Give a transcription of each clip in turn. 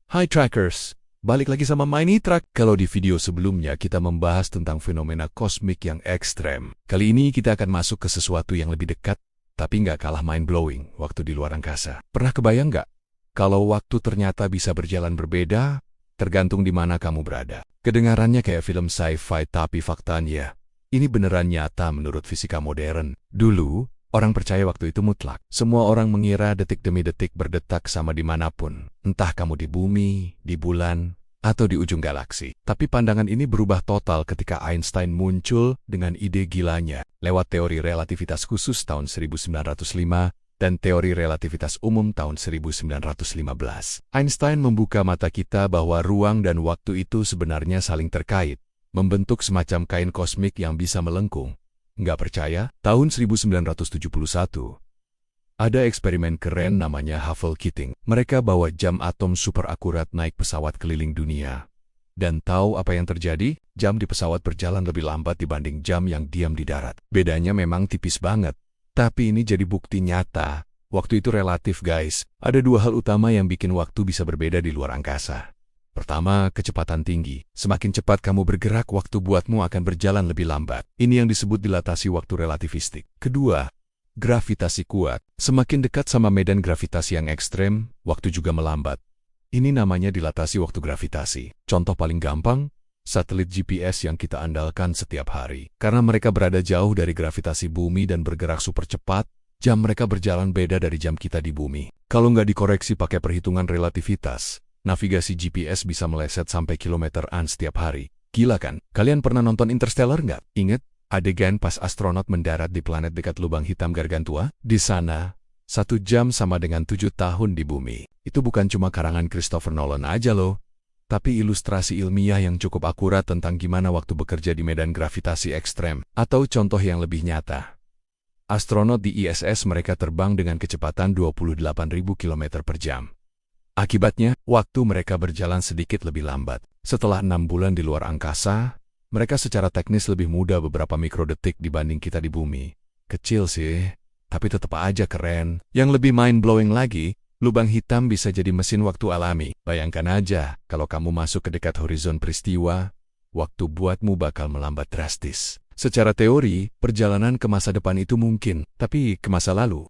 Hai Trackers, balik lagi sama Mini Track. Kalau di video sebelumnya kita membahas tentang fenomena kosmik yang ekstrem. Kali ini kita akan masuk ke sesuatu yang lebih dekat, tapi nggak kalah mind-blowing waktu di luar angkasa. Pernah kebayang nggak? Kalau waktu ternyata bisa berjalan berbeda, tergantung di mana kamu berada. Kedengarannya kayak film sci-fi, tapi faktanya, ini beneran nyata menurut fisika modern. Dulu, orang percaya waktu itu mutlak. Semua orang mengira detik demi detik berdetak sama dimanapun. Entah kamu di bumi, di bulan, atau di ujung galaksi. Tapi pandangan ini berubah total ketika Einstein muncul dengan ide gilanya lewat teori relativitas khusus tahun 1905 dan teori relativitas umum tahun 1915. Einstein membuka mata kita bahwa ruang dan waktu itu sebenarnya saling terkait, membentuk semacam kain kosmik yang bisa melengkung. Nggak percaya? Tahun 1971, ada eksperimen keren namanya Hubble-Keating. Mereka bawa jam atom super akurat naik pesawat keliling dunia. Dan tahu apa yang terjadi? Jam di pesawat berjalan lebih lambat dibanding jam yang diam di darat. Bedanya memang tipis banget. Tapi ini jadi bukti nyata. Waktu itu relatif, guys. Ada dua hal utama yang bikin waktu bisa berbeda di luar angkasa. Pertama, kecepatan tinggi. Semakin cepat kamu bergerak, waktu buatmu akan berjalan lebih lambat. Ini yang disebut dilatasi waktu relativistik. Kedua, gravitasi kuat. Semakin dekat sama medan gravitasi yang ekstrem, waktu juga melambat. Ini namanya dilatasi waktu gravitasi. Contoh paling gampang, satelit GPS yang kita andalkan setiap hari. Karena mereka berada jauh dari gravitasi bumi dan bergerak super cepat, jam mereka berjalan beda dari jam kita di bumi. Kalau nggak dikoreksi pakai perhitungan relativitas, navigasi GPS bisa meleset sampai kilometeran setiap hari. Gila kan? Kalian pernah nonton Interstellar nggak? Ingat adegan pas astronot mendarat di planet dekat lubang hitam Gargantua? Di sana, 1 jam sama dengan 7 tahun di bumi. Itu bukan cuma karangan Christopher Nolan aja loh, tapi ilustrasi ilmiah yang cukup akurat tentang gimana waktu bekerja di medan gravitasi ekstrem. Atau contoh yang lebih nyata. Astronot di ISS mereka terbang dengan kecepatan 28.000 km per jam. Akibatnya, waktu mereka berjalan sedikit lebih lambat. Setelah 6 bulan di luar angkasa, mereka secara teknis lebih muda beberapa mikrodetik dibanding kita di bumi. Kecil sih, tapi tetap aja keren. Yang lebih mind-blowing lagi, lubang hitam bisa jadi mesin waktu alami. Bayangkan aja, kalau kamu masuk ke dekat horizon peristiwa, waktu buatmu bakal melambat drastis. Secara teori, perjalanan ke masa depan itu mungkin, tapi ke masa lalu,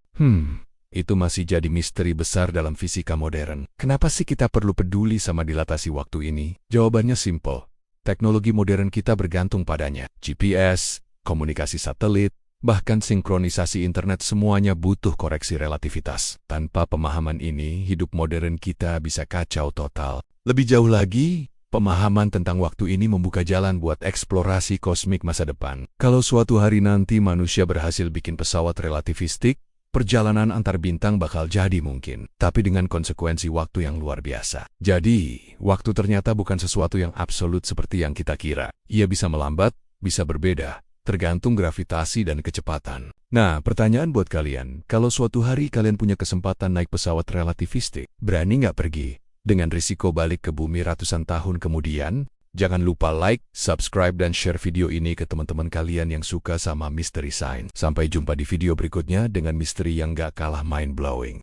itu masih jadi misteri besar dalam fisika modern. Kenapa sih kita perlu peduli sama dilatasi waktu ini? Jawabannya simpel. Teknologi modern kita bergantung padanya. GPS, komunikasi satelit, bahkan sinkronisasi internet semuanya butuh koreksi relativitas. Tanpa pemahaman ini, hidup modern kita bisa kacau total. Lebih jauh lagi, pemahaman tentang waktu ini membuka jalan buat eksplorasi kosmik masa depan. Kalau suatu hari nanti manusia berhasil bikin pesawat relativistik, perjalanan antar bintang bakal jadi mungkin, tapi dengan konsekuensi waktu yang luar biasa. Jadi, waktu ternyata bukan sesuatu yang absolut seperti yang kita kira. Ia bisa melambat, bisa berbeda, tergantung gravitasi dan kecepatan. Nah, pertanyaan buat kalian, kalau suatu hari kalian punya kesempatan naik pesawat relativistik, berani nggak pergi? Dengan risiko balik ke bumi ratusan tahun kemudian? Jangan lupa like, subscribe, dan share video ini ke teman-teman kalian yang suka sama misteri sains. Sampai jumpa di video berikutnya dengan misteri yang gak kalah mind-blowing.